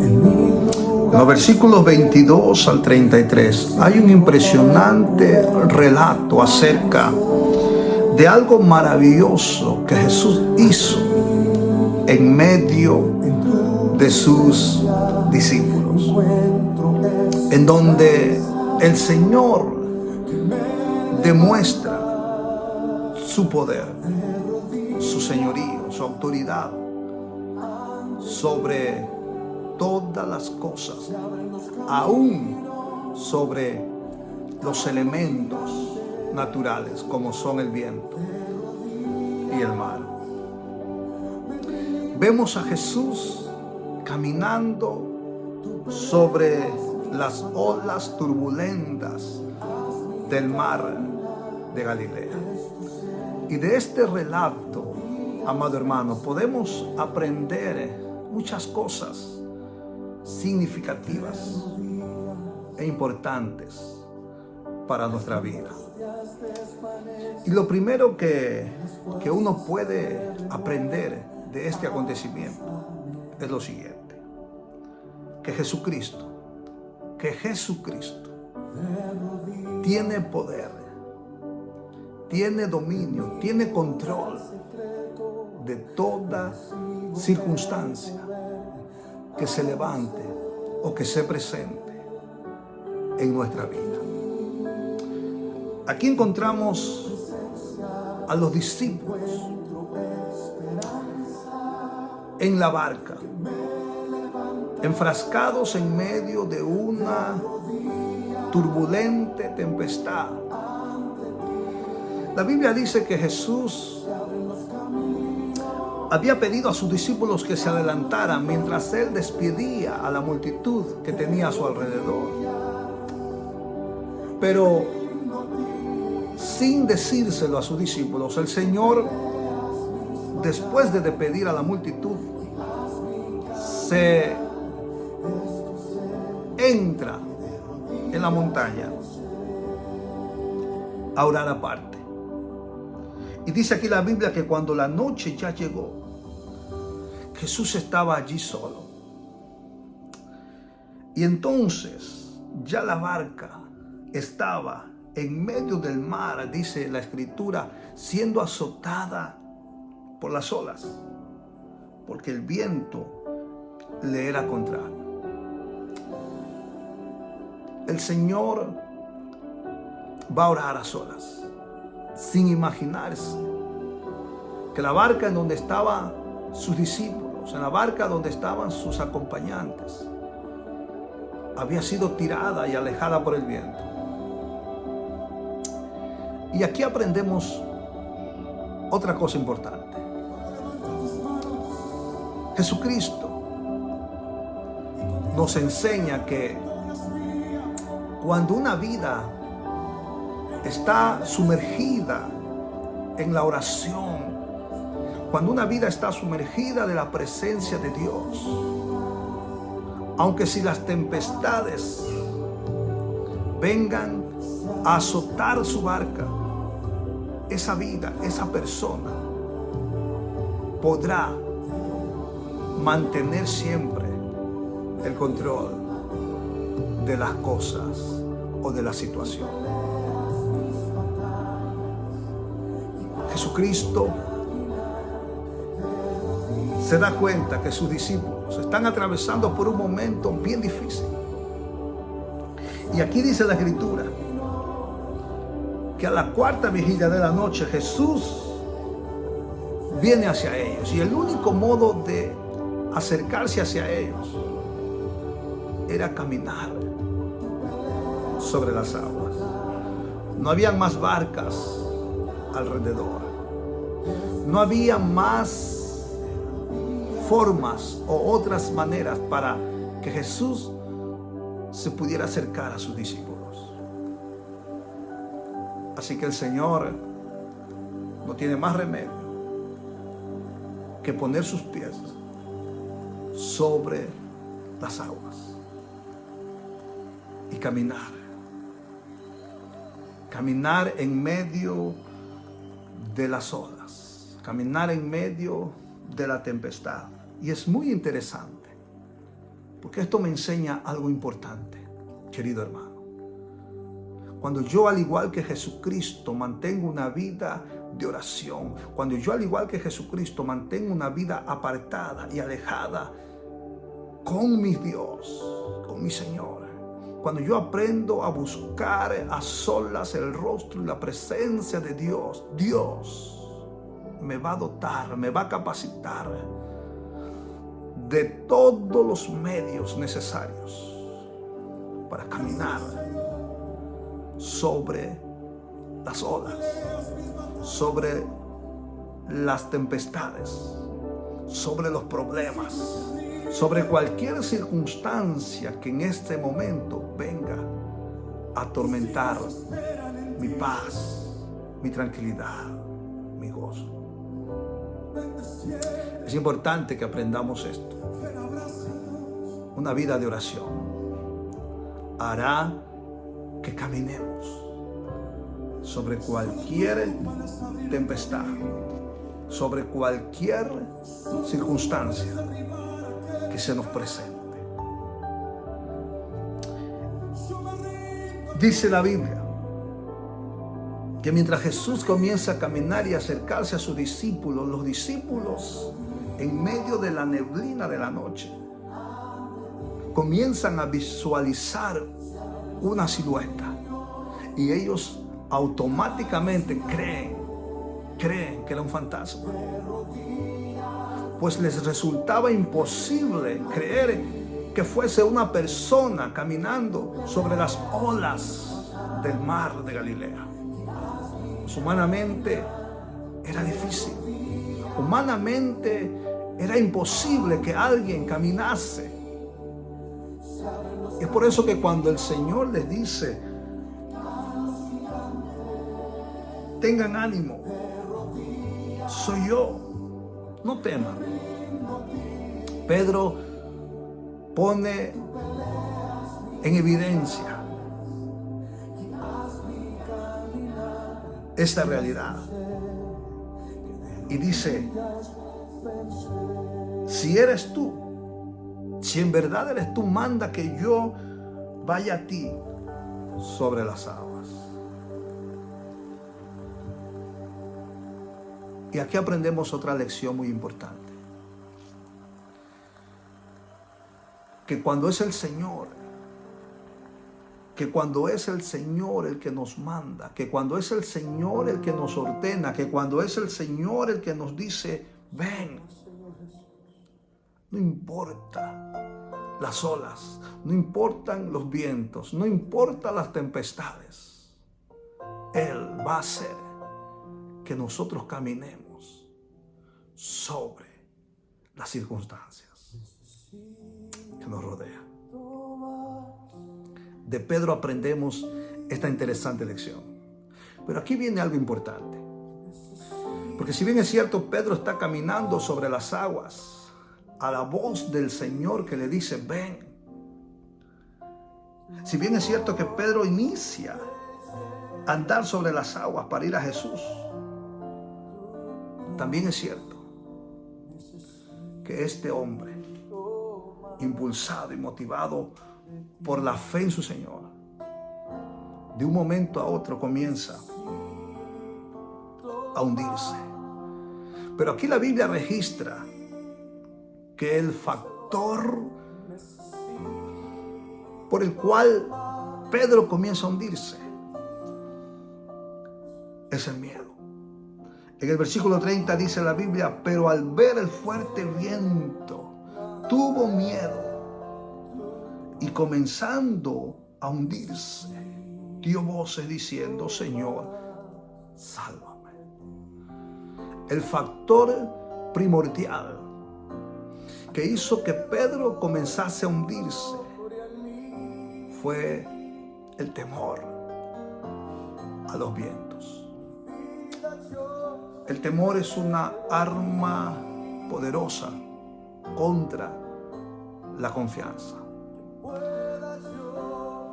En los versículos 22 al 33 hay un impresionante relato acerca de algo maravilloso que Jesús hizo en medio de sus discípulos, en donde el Señor demuestra su poder, su señorío, su autoridad sobre todas las cosas, aún sobre los elementos naturales como son el viento y el mar. Vemos a Jesús caminando sobre las olas turbulentas del mar de Galilea. Y de este relato, amado hermano, podemos aprender muchas cosas significativas e importantes para nuestra vida. Y lo primero que uno puede aprender de este acontecimiento es lo siguiente: que Jesucristo tiene poder, tiene dominio, tiene control de toda circunstancia que se levante o que se presente en nuestra vida. Aquí encontramos a los discípulos en la barca, enfrascados en medio de una turbulente tempestad. La Biblia dice que Jesús había pedido a sus discípulos que se adelantaran mientras Él despedía a la multitud que tenía a su alrededor. Pero sin decírselo a sus discípulos, el Señor, después de despedir a la multitud, se entra en la montaña a orar aparte. Y dice aquí la Biblia que cuando la noche ya llegó, Jesús estaba allí solo. Y entonces ya la barca estaba en medio del mar, dice la Escritura, siendo azotada por las olas, porque el viento le era contrario. El Señor va a orar a solas, sin imaginarse que la barca en donde estaban sus discípulos, en la barca donde estaban sus acompañantes, había sido tirada y alejada por el viento. Y aquí aprendemos otra cosa importante. Jesucristo nos enseña que cuando una vida está sumergida en la oración, cuando una vida está sumergida de la presencia de Dios, aunque si las tempestades vengan a azotar su barca, esa vida, esa persona podrá mantener siempre el control de las cosas o de la situación. Jesucristo se da cuenta que sus discípulos están atravesando por un momento bien difícil. Y aquí dice la Escritura que a la cuarta vigilia de la noche Jesús viene hacia ellos, y el único modo de acercarse hacia ellos era caminar sobre las aguas. No habían más barcas alrededor, no había más formas o otras maneras para que Jesús se pudiera acercar a sus discípulos. Así que el Señor no tiene más remedio que poner sus pies sobre las aguas y caminar en medio de las olas, caminar en medio de la tempestad. Y es muy interesante Porque esto me enseña algo importante, querido hermano. Cuando yo, al igual que Jesucristo, mantengo una vida de oración, cuando yo, al igual que Jesucristo, mantengo una vida apartada y alejada con mi Dios, con mi Señor, cuando yo aprendo a buscar a solas el rostro y la presencia de Dios, Dios me va a dotar, me va a capacitar de todos los medios necesarios para caminar sobre las olas, sobre las tempestades, sobre los problemas, sobre cualquier circunstancia que en este momento venga a atormentar mi paz, mi tranquilidad, mi gozo. Es importante que aprendamos esto. Una vida de oración hará que caminemos sobre cualquier tempestad, sobre cualquier circunstancia que se nos presente. Dice la Biblia que mientras Jesús comienza a caminar y acercarse a sus discípulos, los discípulos, en medio de la neblina de la noche, comienzan a visualizar una silueta y ellos automáticamente creen que era un fantasma, pues les resultaba imposible creer que fuese una persona caminando sobre las olas del mar de Galilea. Pues humanamente era difícil, humanamente era imposible que alguien caminase. Es por eso que cuando el Señor les dice: tengan ánimo, soy yo, no teman, Pedro pone en evidencia esta realidad y dice: si eres tú, si en verdad eres tú, manda que yo vaya a ti sobre las aguas. Y aquí aprendemos otra lección muy importante. Que cuando es el Señor, que cuando es el Señor el que nos manda, que cuando es el Señor el que nos ordena, que cuando es el Señor el que nos dice: ven, no importa las olas, no importan los vientos, no importan las tempestades, Él va a hacer que nosotros caminemos sobre las circunstancias que nos rodean. De Pedro aprendemos esta interesante lección. Pero aquí viene algo importante. Porque si bien es cierto, Pedro está caminando sobre las aguas a la voz del Señor que le dice: ven. Si bien es cierto que Pedro inicia a andar sobre las aguas para ir a Jesús, también es cierto que este hombre, impulsado y motivado por la fe en su Señor, de un momento a otro comienza a hundirse. Pero aquí la Biblia registra que el factor por el cual Pedro comienza a hundirse es el miedo. En el versículo 30 dice la Biblia: pero al ver el fuerte viento, tuvo miedo y comenzando a hundirse, dio voces diciendo: Señor, sálvame. El factor primordial que hizo que Pedro comenzase a hundirse fue el temor a los vientos. El temor es una arma poderosa contra la confianza.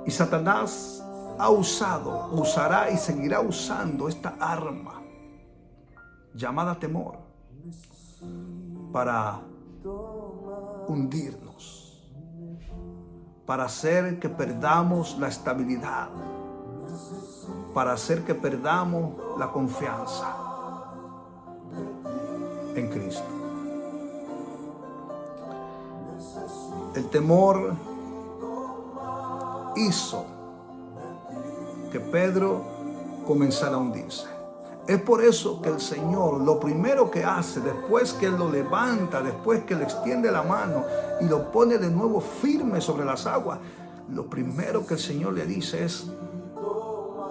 Y Satanás ha usado, usará y seguirá usando esta arma llamada temor para hundirnos, para hacer que perdamos la estabilidad, para hacer que perdamos la confianza en Cristo. El temor hizo que Pedro comenzara a hundirse. Es por eso que el Señor lo primero que hace después que lo levanta, después que le extiende la mano y lo pone de nuevo firme sobre las aguas, lo primero que el Señor le dice es: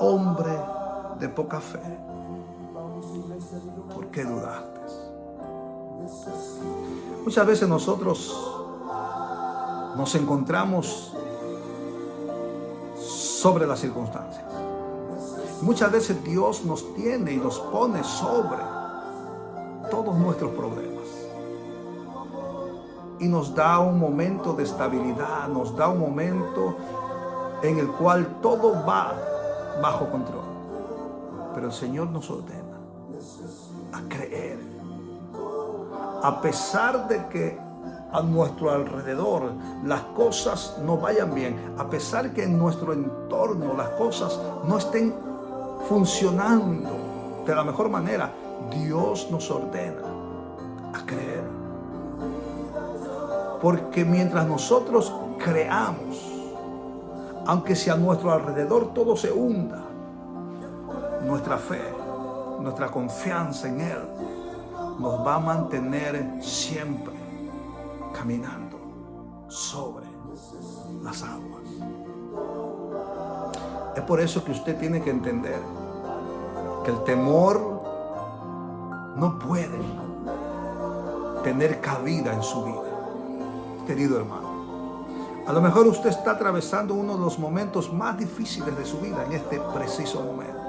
hombre de poca fe, ¿por qué dudaste? Muchas veces nosotros nos encontramos sobre las circunstancias. Muchas veces Dios nos tiene y nos pone sobre todos nuestros problemas. Y nos da un momento de estabilidad, nos da un momento en el cual todo va bajo control. Pero el Señor nos ordena a creer. A pesar de que a nuestro alrededor las cosas no vayan bien, a pesar que en nuestro entorno las cosas no estén funcionando de la mejor manera, Dios nos ordena a creer. Porque mientras nosotros creamos, aunque si a nuestro alrededor todo se hunda, nuestra fe, nuestra confianza en Él nos va a mantener siempre caminando sobre las aguas. Es por eso que usted tiene que entender que el temor no puede tener cabida en su vida, querido hermano. A lo mejor usted está atravesando uno de los momentos más difíciles de su vida en este preciso momento.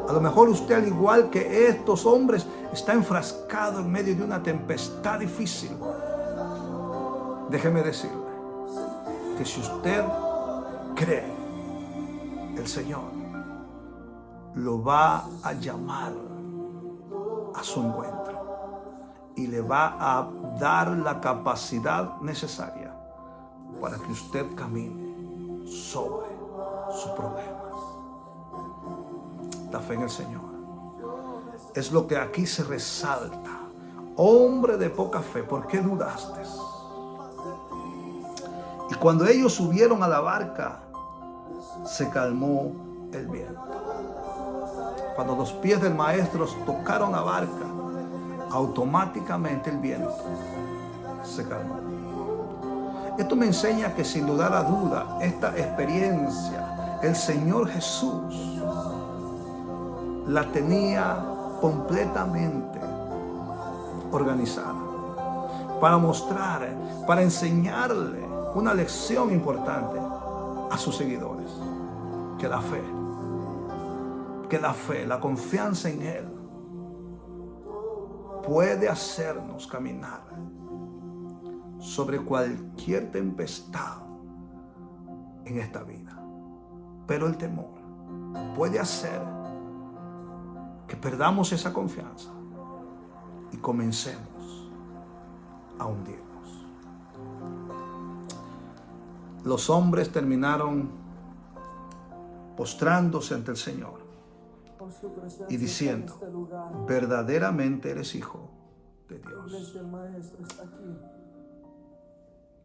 A lo mejor usted, al igual que estos hombres, está enfrascado en medio de una tempestad difícil. Déjeme decirle que si usted cree, el Señor lo va a llamar a su encuentro y le va a dar la capacidad necesaria para que usted camine sobre sus problemas. La fe en el Señor es lo que aquí se resalta. Hombre de poca fe, ¿por qué dudaste? Y cuando ellos subieron a la barca, se calmó el viento. Cuando los pies del maestro tocaron la barca, automáticamente el viento se calmó. Esto me enseña que, sin lugar a duda, esta experiencia el Señor Jesús la tenía completamente organizada para mostrar, para enseñarle una lección importante a sus seguidores: que la fe, la confianza en Él puede hacernos caminar sobre cualquier tempestad en esta vida. Pero el temor puede hacer que perdamos esa confianza y comencemos a hundirnos. Los hombres terminaron postrándose ante el Señor y diciendo: verdaderamente eres hijo de Dios.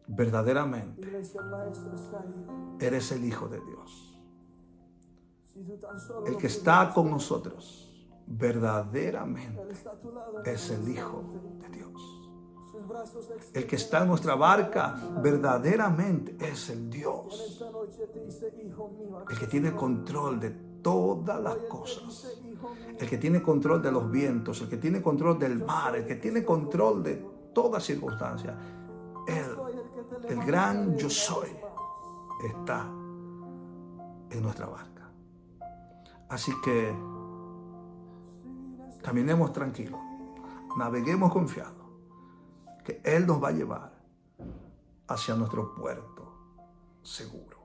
Verdaderamente eres el Hijo de Dios. El que está con nosotros verdaderamente es el Hijo de Dios. El que está en nuestra barca verdaderamente es el Dios. El que tiene control de todas las cosas. El que tiene control de los vientos, el que tiene control del mar, el que tiene control de toda circunstancia. Él, el gran yo soy, está en nuestra barca. Así que caminemos tranquilos, naveguemos confiados, que Él nos va a llevar hacia nuestro puerto seguro.